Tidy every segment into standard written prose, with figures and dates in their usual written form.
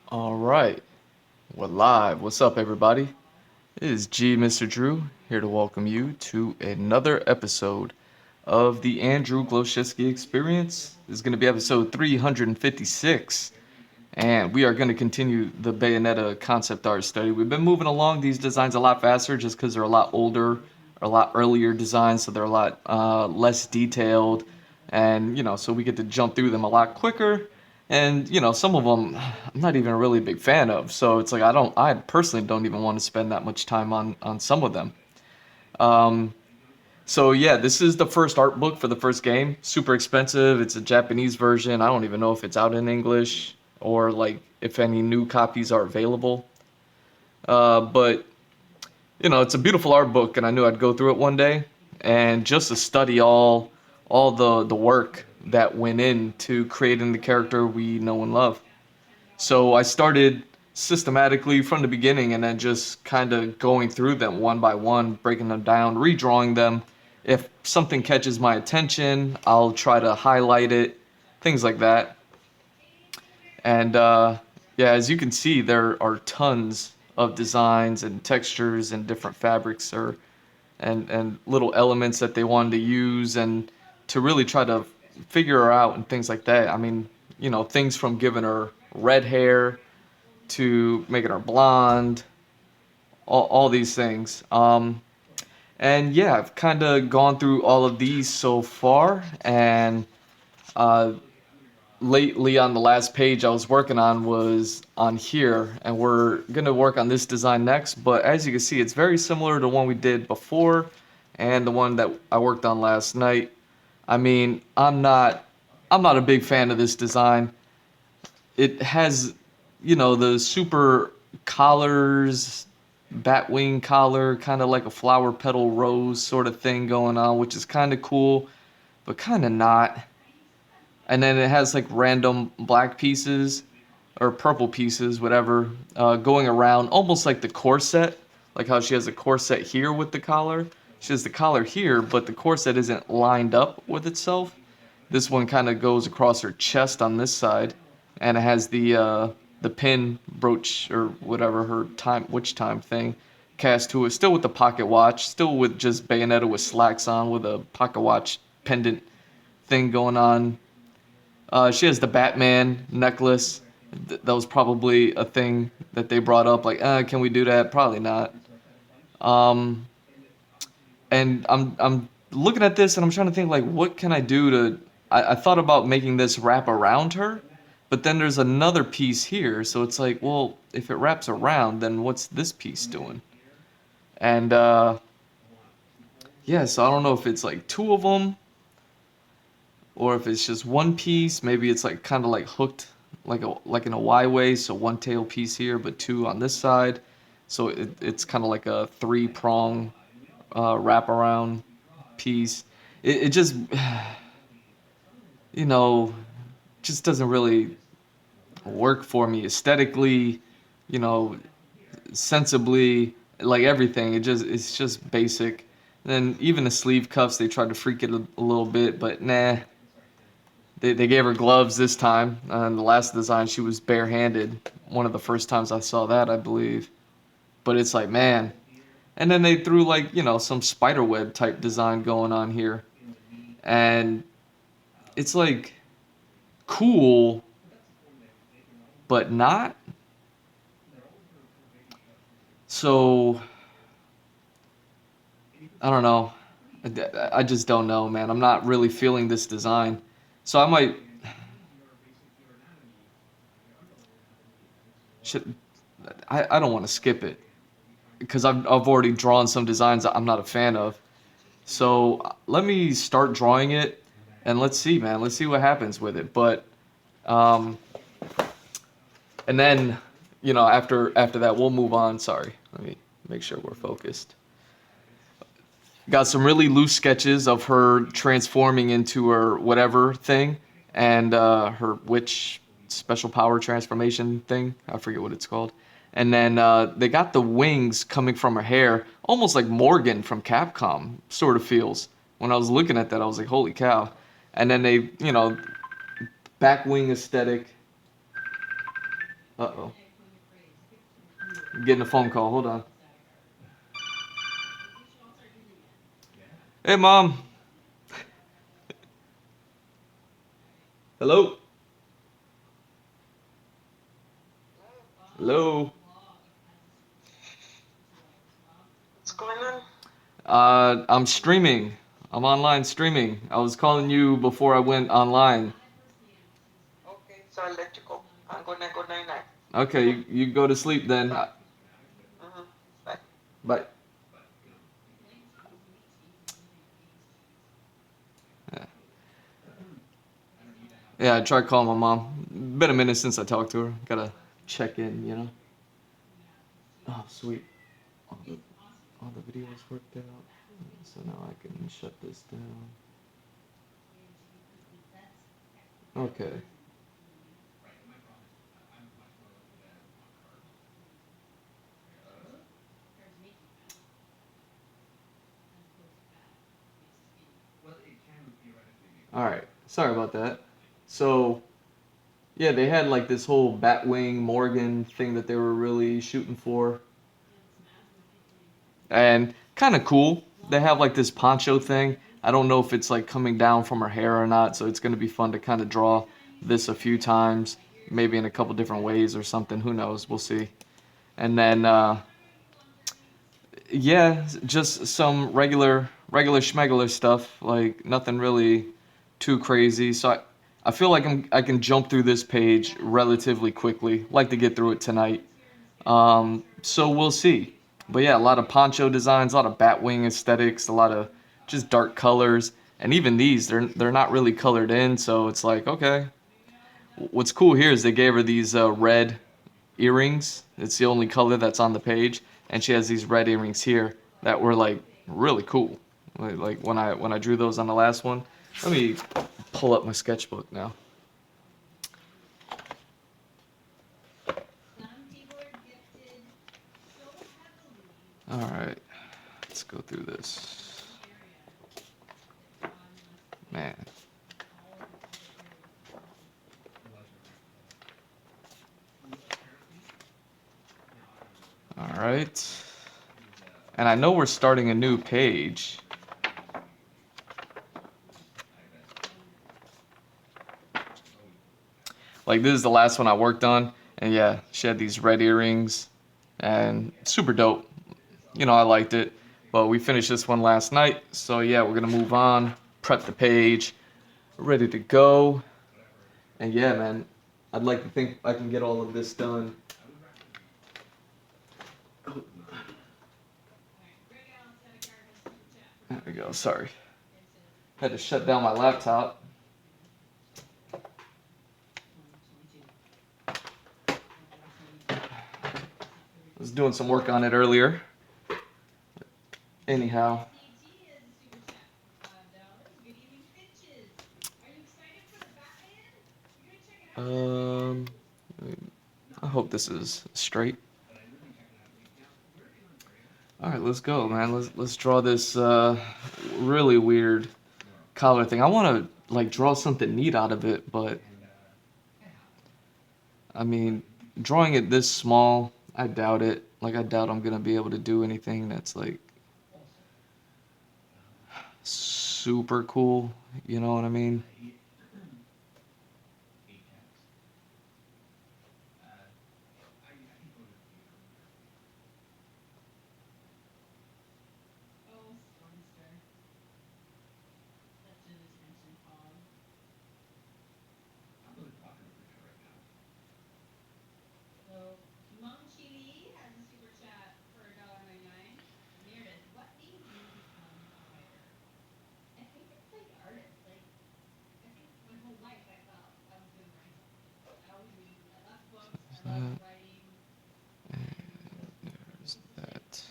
All right, we're live. What's up, everybody? It is Mr. Drew, here to welcome you to another episode of the Andrew Glowczewski Experience. This is going to be episode 356, and we are going to continue the Bayonetta concept art study. We've been moving along these designs a lot faster just because they're a lot older, a lot earlier designs, so they're a lot less detailed, and so we get to jump through them a lot quicker. And some of them I'm not even a really big fan of, so it's like I personally don't even want to spend that much time on some of them. Um, so yeah, this is the first art book for the first game. Super expensive. It's a Japanese version. I don't even know if it's out in English or like if any new copies are available. But it's a beautiful art book, and I knew I'd go through it one day, and just to study all the work that went into creating the character we know and love. So I started systematically from the beginning and then just kind of going through them one by one, breaking them down, redrawing them. If something catches my attention, I'll try to highlight it, things like that. And yeah, as you can see, there are tons of designs and textures and different fabrics or and little elements that they wanted to use and to really try to figure her out and things like that. I mean, things from giving her red hair to making her blonde, all these things. And yeah, I've kind of gone through all of these so far, and uh, lately on the last page I was working on was on here, and we're gonna work on this design next. But as you can see, it's very similar to the one we did before, and the one that I worked on last night. I mean, I'm not a big fan of this design. It has, the super collars, batwing collar, kind of like a flower petal rose sort of thing going on, which is kind of cool, but kind of not. And then it has like random black pieces or purple pieces, whatever, going around, almost like the corset, like how she has a corset here with the collar. She has the collar here, but the corset isn't lined up with itself. This one kind of goes across her chest on this side, and it has the pin brooch or whatever her time witch time thing cast to it. Still with the pocket watch, still with just Bayonetta with slacks on, with a pocket watch pendant thing going on. She has the Batman necklace. That was probably a thing that they brought up. Like, can we do that? Probably not. Um, and I'm looking at this and I'm trying to think like, what can I do to? I thought about making this wrap around her, but then there's another piece here, so it's like, well, if it wraps around, then what's this piece doing? And yeah, so I don't know if it's like two of them or if it's just one piece. Maybe it's like kind of like hooked like in a Y way, so one tail piece here, but two on this side. So it's kind of like a three prong wraparound piece. It just you know just doesn't really work for me aesthetically, you know, sensibly, like everything. It's just basic. And then even the sleeve cuffs, they tried to freak it a little bit, but nah. They gave her gloves this time. And the last design, she was barehanded. One of the first times I saw that, I believe. But it's like, man. And then they threw like, some spider web type design going on here. And it's like cool, but not. So, I don't know. I just don't know, man. I'm not really feeling this design. So I might should I don't want to skip it because I've already drawn some designs that I'm not a fan of. So let me start drawing it and let's see, man. Let's see what happens with it. But um, and then after that we'll move on. Sorry, let me make sure we're focused. Got some really loose sketches of her transforming into her whatever thing and her witch special power transformation thing. I forget what it's called. And then they got the wings coming from her hair, almost like Morgan from Capcom, sort of feels. When I was looking at that, I was like, holy cow. And then they, back wing aesthetic. Uh-oh. I'm getting a phone call. Hold on. Hey, Mom. Hello? Hello? What's going on? I'm streaming. I'm online streaming. I was calling you before I went online. Okay, so I'll let you go. I'm gonna go night night. Okay, Mm-hmm. you go to sleep then. Bye. Mm-hmm. Bye. Bye. Yeah. Yeah, I tried calling my mom. Been a minute since I talked to her. Gotta check in, you know. Oh, sweet. All the, all the videos worked out. So now I can shut this down. Okay. All right. Sorry about that. So, yeah, they had like this whole Batwing Morgan thing that they were really shooting for. And kind of cool. They have like this poncho thing. I don't know if it's like coming down from her hair or not, so it's going to be fun to kind of draw this a few times, maybe in a couple different ways or something. Who knows? We'll see. And then, yeah, just some regular schmegular stuff, like nothing really too crazy. So I feel like I can jump through this page relatively quickly. Like to get through it tonight. So we'll see. But yeah, a lot of poncho designs, a lot of batwing aesthetics, a lot of just dark colors, and even these they're not really colored in, so it's like okay. What's cool here is they gave her these red earrings. It's the only color that's on the page, and she has these red earrings here that were like really cool. Like when I drew those on the last one. Let me pull up my sketchbook now. All right, let's go through this. Man. All right. And I know we're starting a new page. Like this is the last one I worked on, and yeah, she had these red earrings, and super dope. You know, I liked it. But we finished this one last night, so yeah, we're gonna move on, prep the page, ready to go. And yeah, man, I'd like to think I can get all of this done. There we go. Sorry, had to shut down my laptop. I was doing some work on it earlier. Anyhow, um, I hope this is straight. All right, let's go, man. Let's draw this really weird collar thing. I want to like draw something neat out of it, but I mean, drawing it this small, I doubt it. Like I doubt I'm gonna be able to do anything that's like super cool. You know what I mean? That, there's that.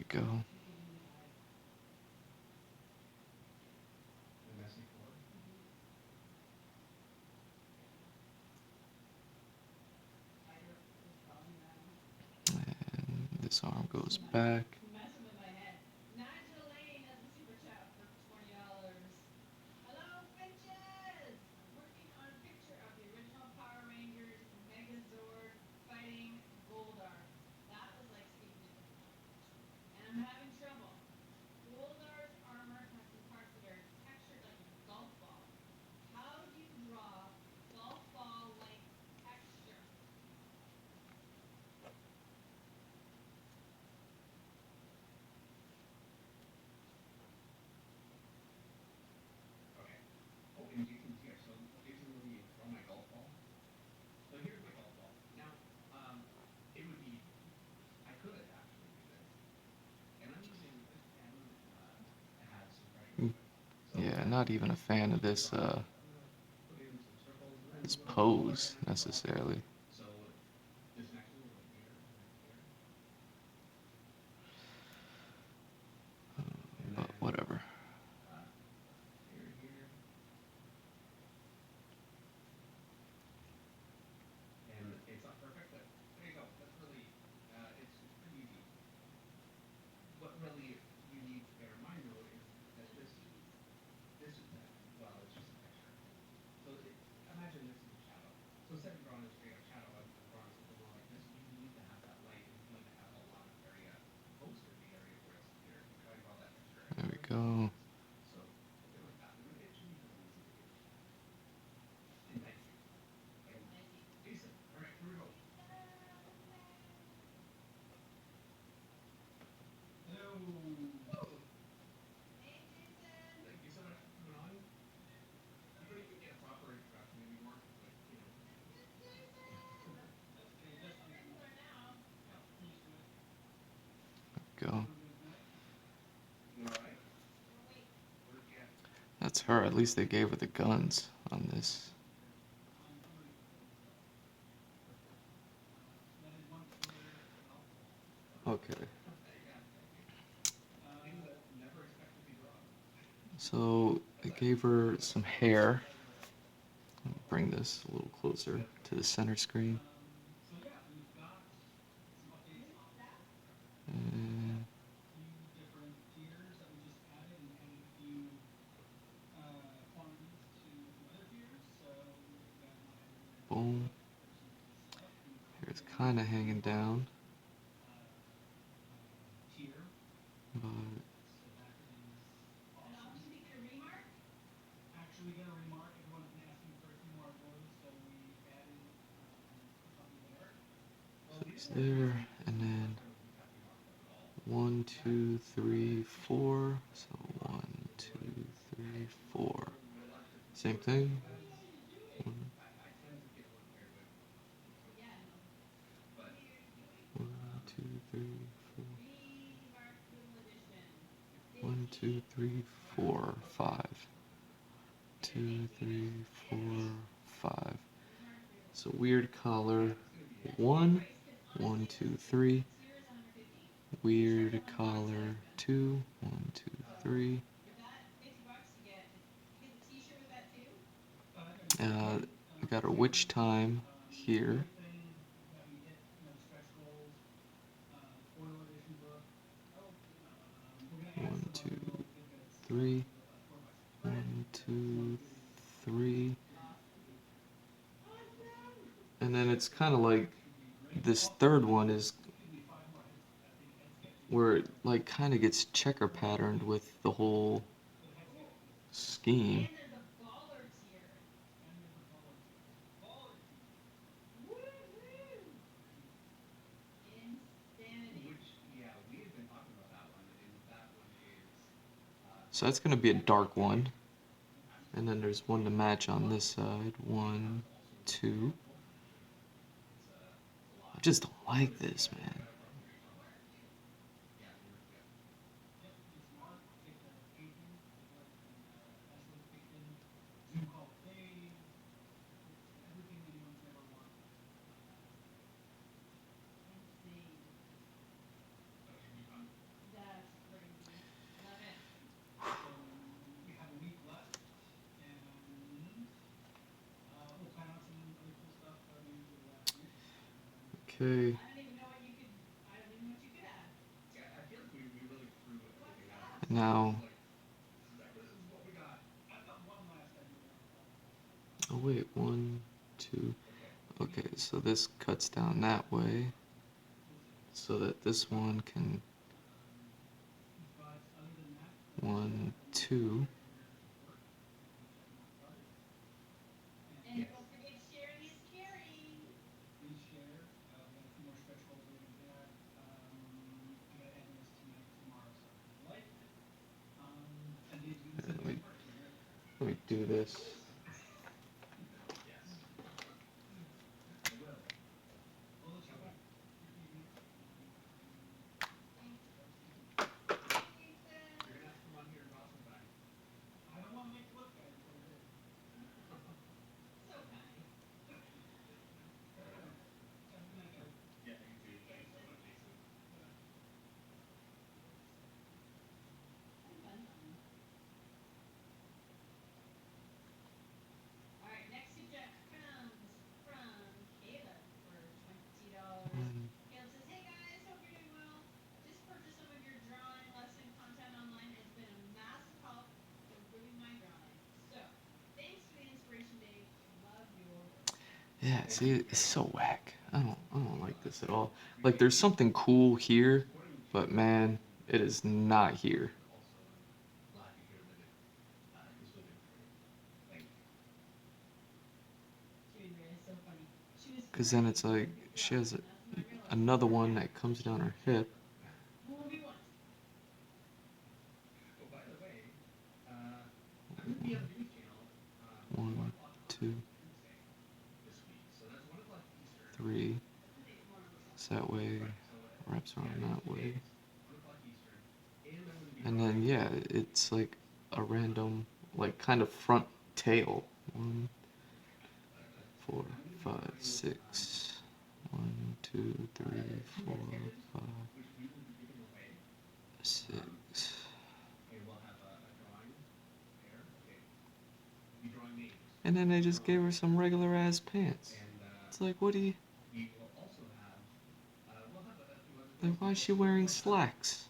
go. And this arm goes back. Yeah, not even a fan of this pose necessarily. But whatever. There we go. Go. That's her. At least they gave her the guns on this. Okay. So they gave her some hair. Let me bring this a little closer to the center screen. And boom. Hair's kind of hanging down. But so it's there, and then 1, 2, 3, 4. So 1, 2, 3, 4. Same thing. 1, 1, 2, 3, 4. 1, 2, 3, 4, 5. 2, 3, 4, 5. So weird collar. 1, 1, 2, 3. Weird collar. 2, 1, 2, 3. We got our witch time here. 1, 2, 3. 1, 2, 3. And then it's kind of like this third one is where it like kind of gets checker patterned with the whole scheme. So that's going to be a dark one. And then there's one to match on this side. 1, 2. I just don't like this, man. Okay. Now, oh wait, one, two. Okay, so this cuts down that way so that this one can one, two. Let me do this. One, yeah, see, it's so whack. I don't like this at all. Like, there's something cool here, but man, it is not here. Because then it's like, she has another one that comes down her hip. One, two, three. So that way, wraps around that way. And then, yeah, it's like a random, like, kind of front tail. One, 4, 5, 6. 1, 2, 3, 4, 5, 6. And then they just gave her some regular ass pants. It's like, what do you. Like, why is she wearing slacks?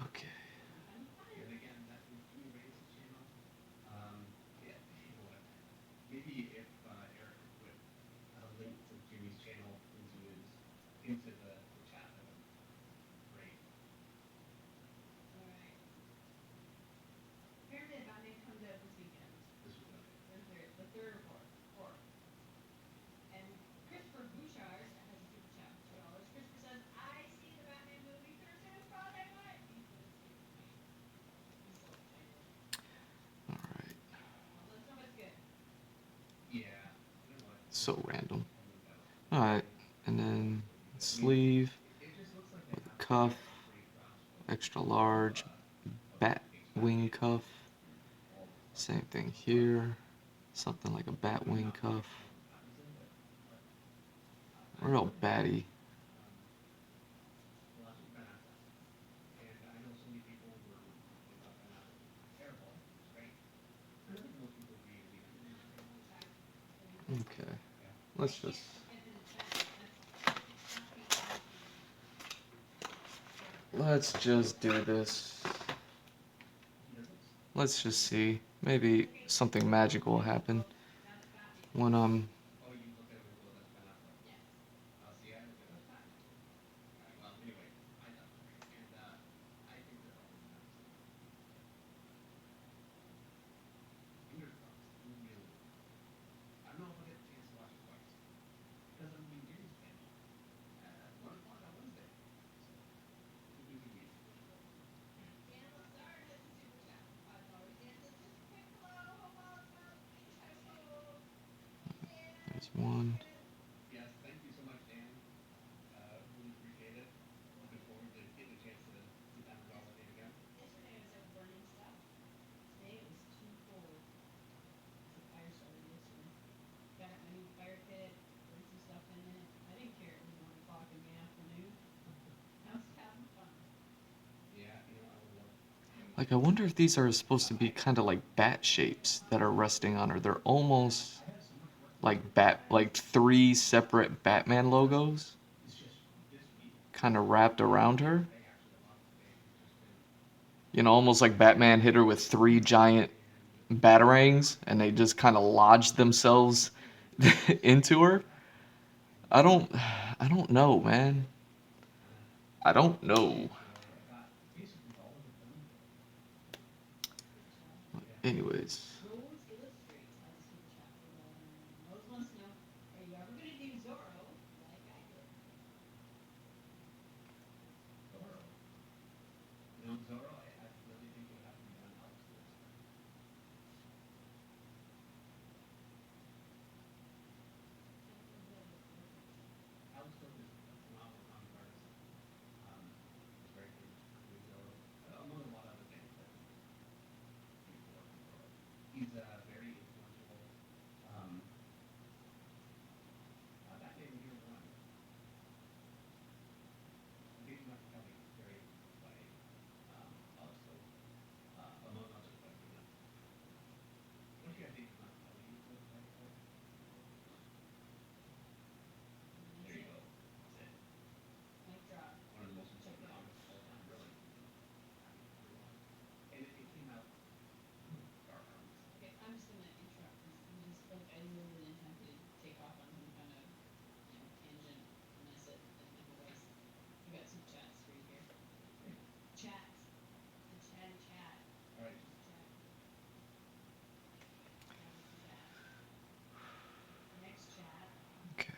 Okay. Alright. So random. Alright. And then sleeve with a cuff. Extra large bat wing cuff. Same thing here. Something like a bat wing cuff. Real batty. Okay. Let's just. Let's just do this. Let's just see. Maybe something magical will happen when Like, I wonder if these are supposed to be kind of like bat shapes that are resting on her. They're almost like like three separate Batman logos kind of wrapped around her. You know, almost like Batman hit her with three giant batarangs and they just kind of lodged themselves into her. I don't I don't know, man. I don't know. Anyways, okay.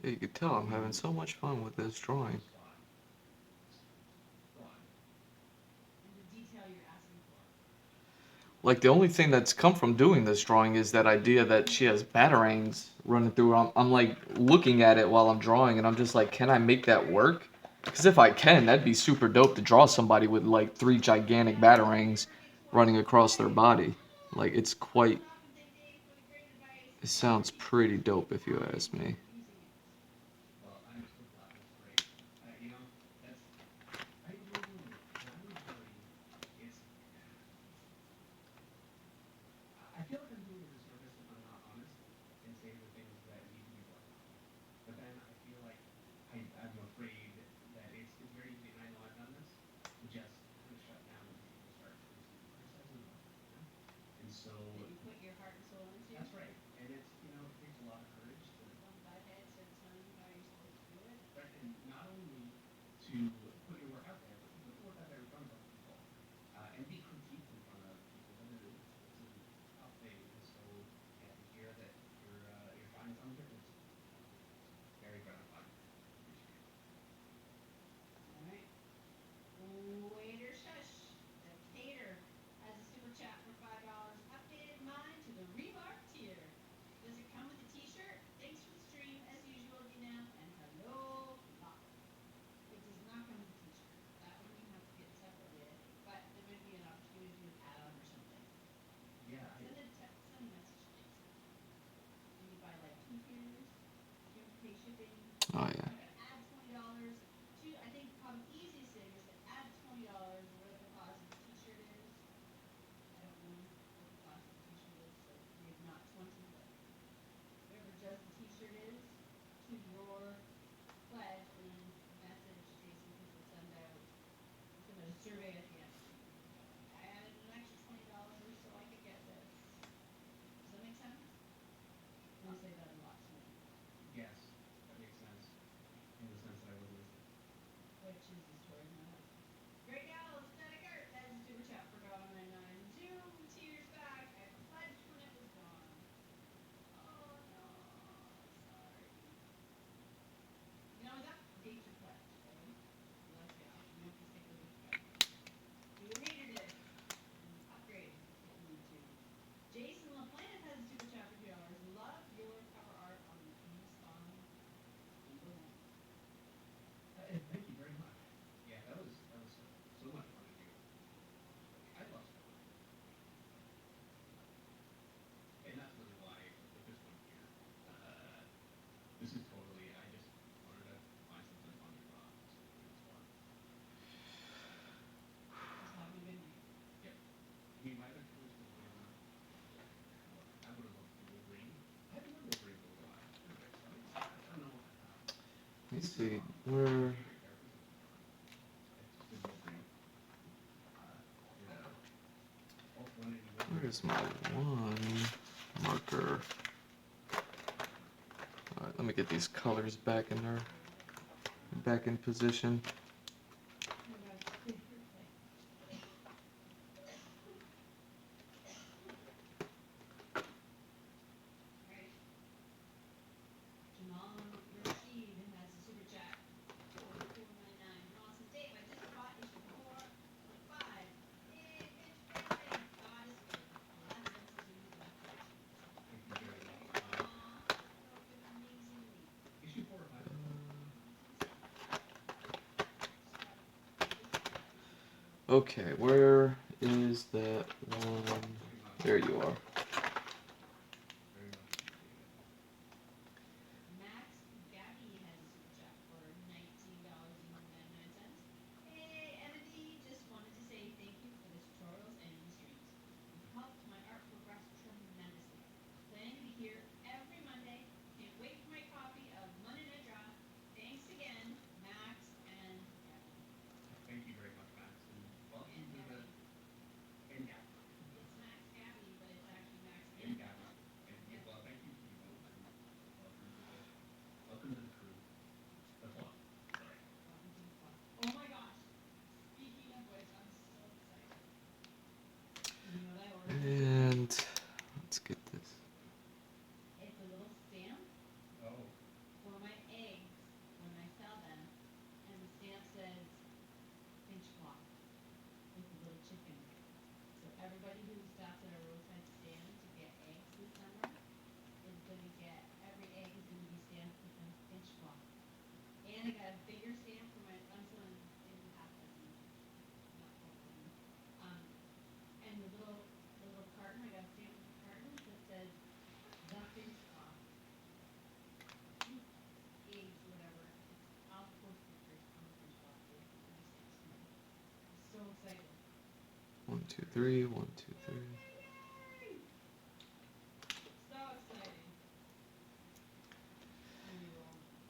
Yeah, you can tell I'm having so much fun with this drawing. Like the only thing that's come from doing this drawing is that idea that she has batarangs running through her. I'm like looking at it while I'm drawing, and I'm just like, can I make that work? Because if I can, that'd be super dope to draw somebody with like three gigantic batarangs running across their body. Like it's quite. It sounds pretty dope if you ask me. Oh yeah. Let's see, where's my one marker? All right, let me get these colors back in position. Okay, where is that one? There you are. And let's get this. One, two, three, one, two, three.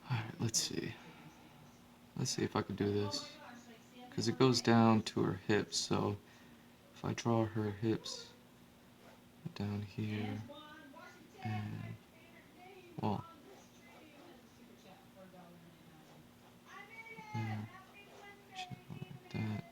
Alright, let's see. Let's see if I can do this. Because it goes down to her hips, so if I draw her hips down here, and, well, yeah, should go like that.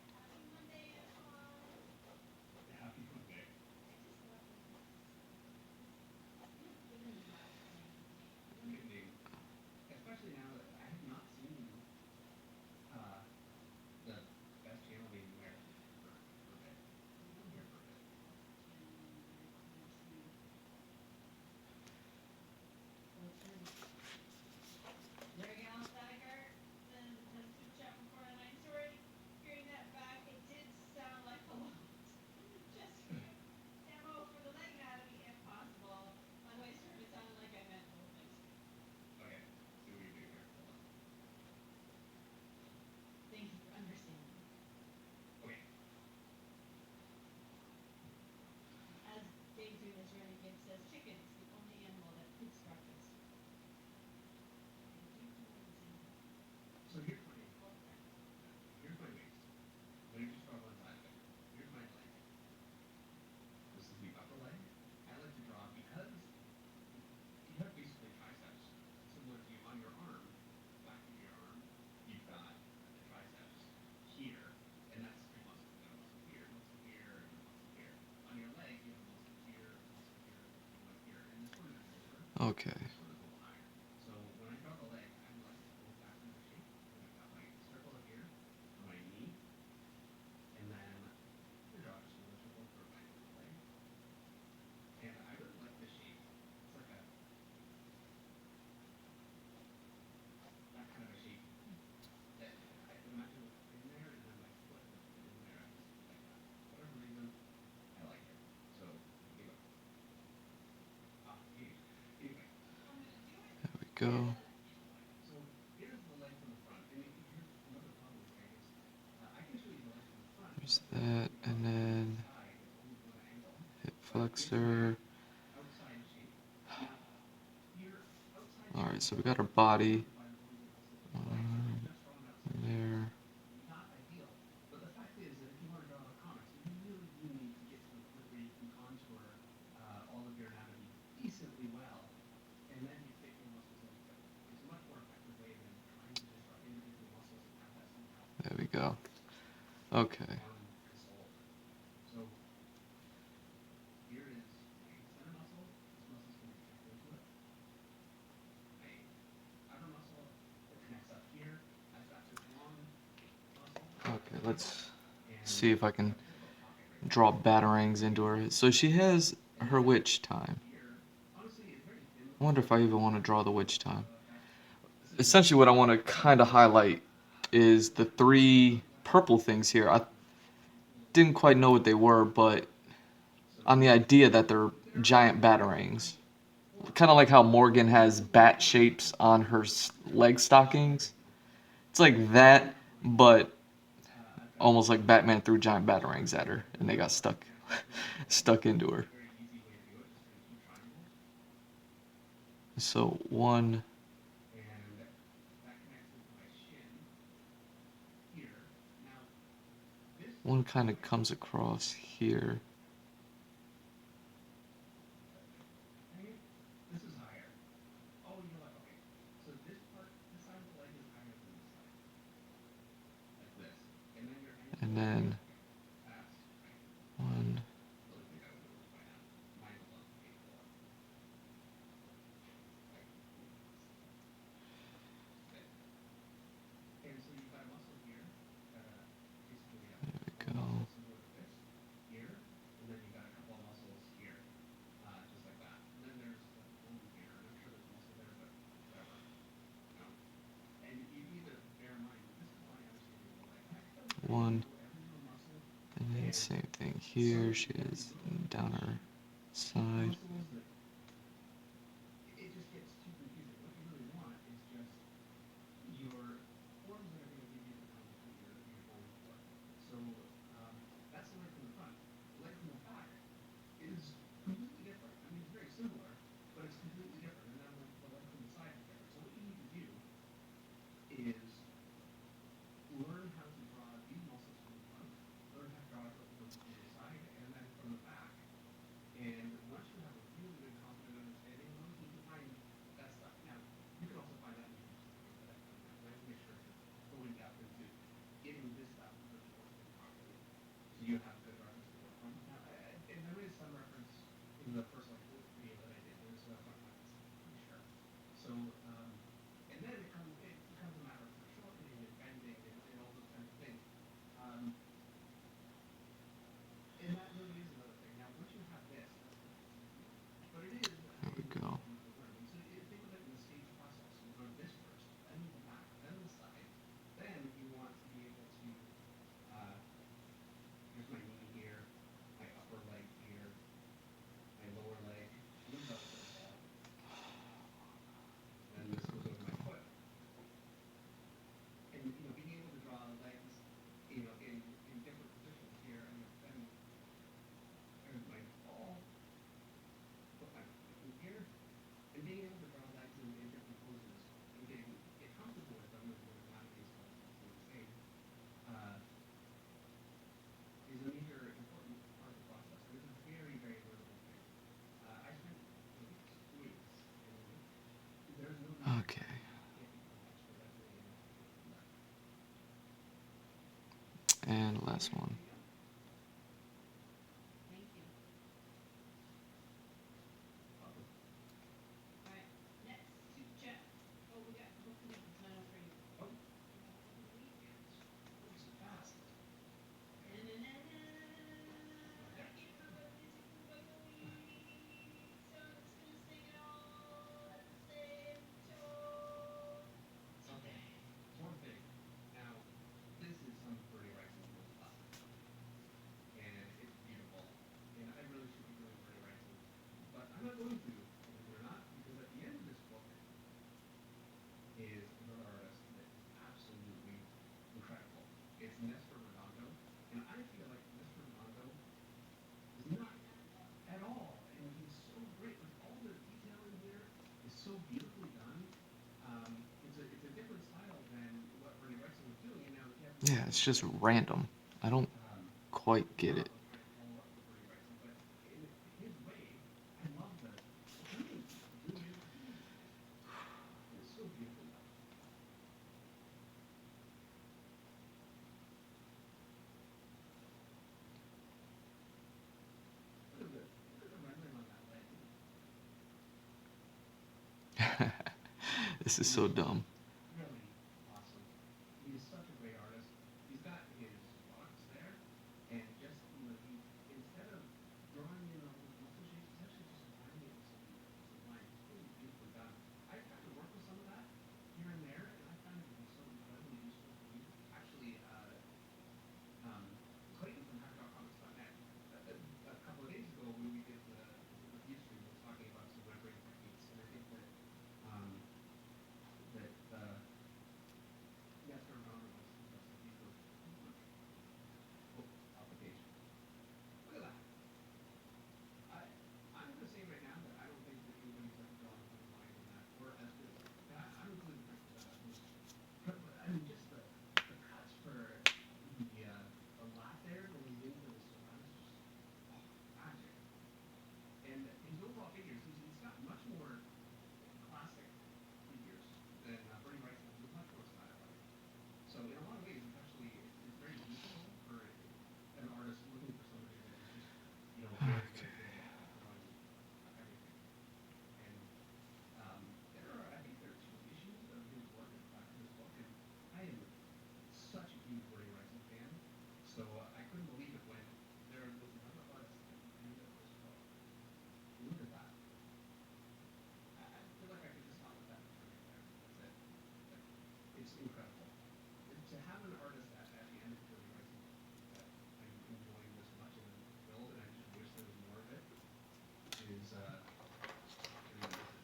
Okay. There we go. There's that, and then hip flexor. Alright, so we got our body. Okay. Okay, let's see if I can draw batarangs into her. So she has her witch time. I wonder if I even want to draw the witch time. Essentially, what I want to kind of highlight is the three purple things here. I didn't quite know what they were, but on the idea that they're giant batarangs. Kind of like how Morgan has bat shapes on her leg stockings. It's like that, but almost like Batman threw giant batarangs at her and they got stuck stuck into her. So one kind of comes across here. And then one. There we go. One. And then same thing here. She is down her side. There we go. Okay. And last one. Yeah, it's just random. I don't quite get it. This is so dumb. really awesome. He is such a great artist. He's got his rocks there, and just he instead of drawing in all those muscle shapes, he's actually just lining it with some lines. It's really beautifully done. I tried to work with some of that here and there, and I found it to be so incredibly useful for me. Actually, Clayton from HackDogComics.net, a couple of days ago when we did the review stream, was talking about some rendering techniques, and I think that um, yes, her honor was interesting. These were off the page. Look at that. I I'm going to say right now that I don't think that anybody's ever drawn a better line than that, or as good as that. And I'm including the fact that I mean, just the cuts for the lot there going into the surrounds, just magic. And his overall figures, he's got much more classic figures than Bernie Wright's ones. He's much more stylized. So in a lot of ways, it's very useful for an artist looking for somebody that is just very very good at drawing everything. And I think there are two issues of his work at the back of this book, and I am such a huge Bernie Wrightson fan, so I couldn't believe it when there was another artist at the end of this book. Look at that. I feel like I could just stop at that picture right there. That's it. Like, it's incredible. To have an artist at the end of a Bernie Wrightson book that I'm enjoying this much and I'm thrilled and I just wish there was more of it is pretty amazing.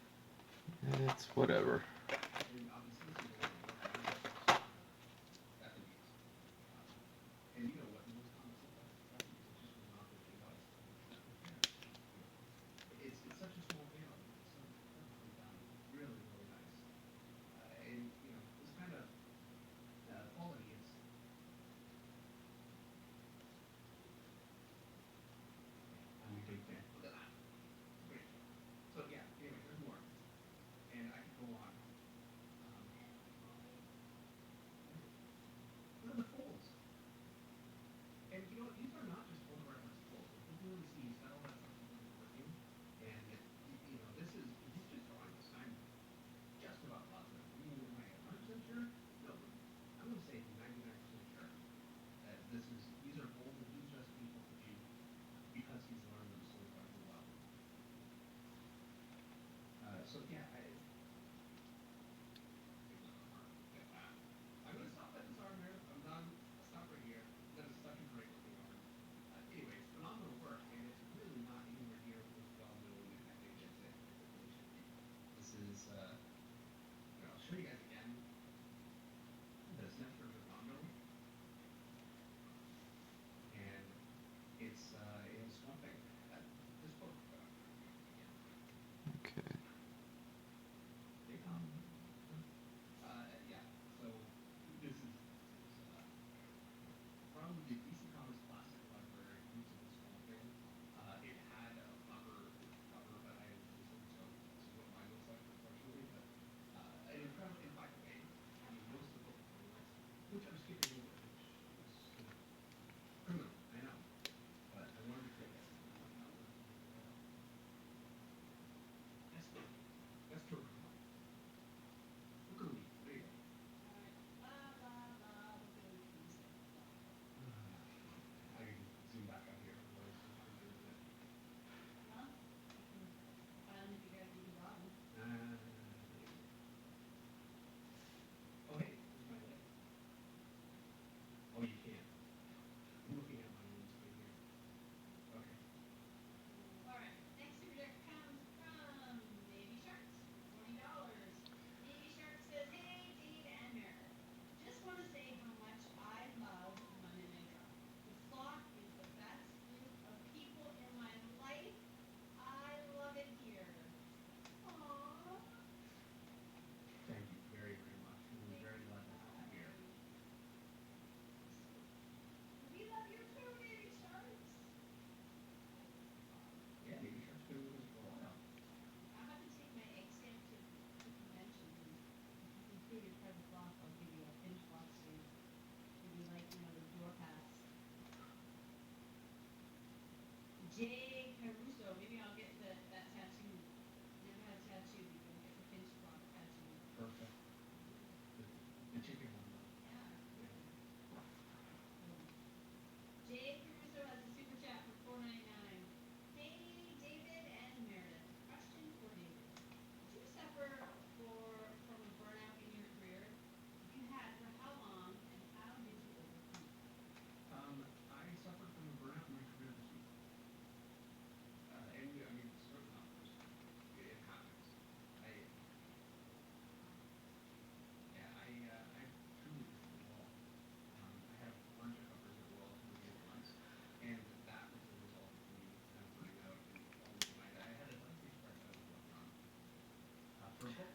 It's whatever. And obviously, this is only one of the books. Japanese. Um, and you know what most comics look like. It's Japanese. It just was not the Levi's that was there. It's such a small panel, but it's so perfectly done. Really, really nice. And this kind of quality is. Yeah, I'm a big fan. Look at that. It's great. So yeah. Anyway, there's more, and I could go on.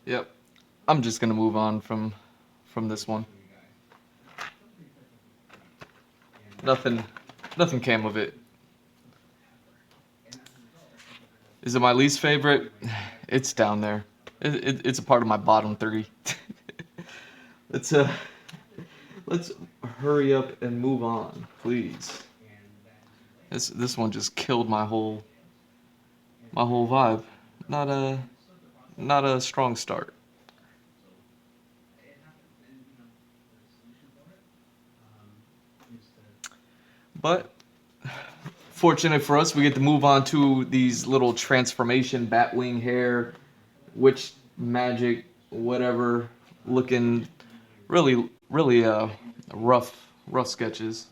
Yep. I'm just gonna move on from this one. Nothing nothing came of it. Is it my least favorite? It's down there. It's a part of my bottom three. let's uh let's hurry up and move on, please. This one just killed my whole vibe. Not a not a strong start. But fortunate for us, we get to move on to these little transformation batwing hair, witch magic, whatever looking really rough sketches.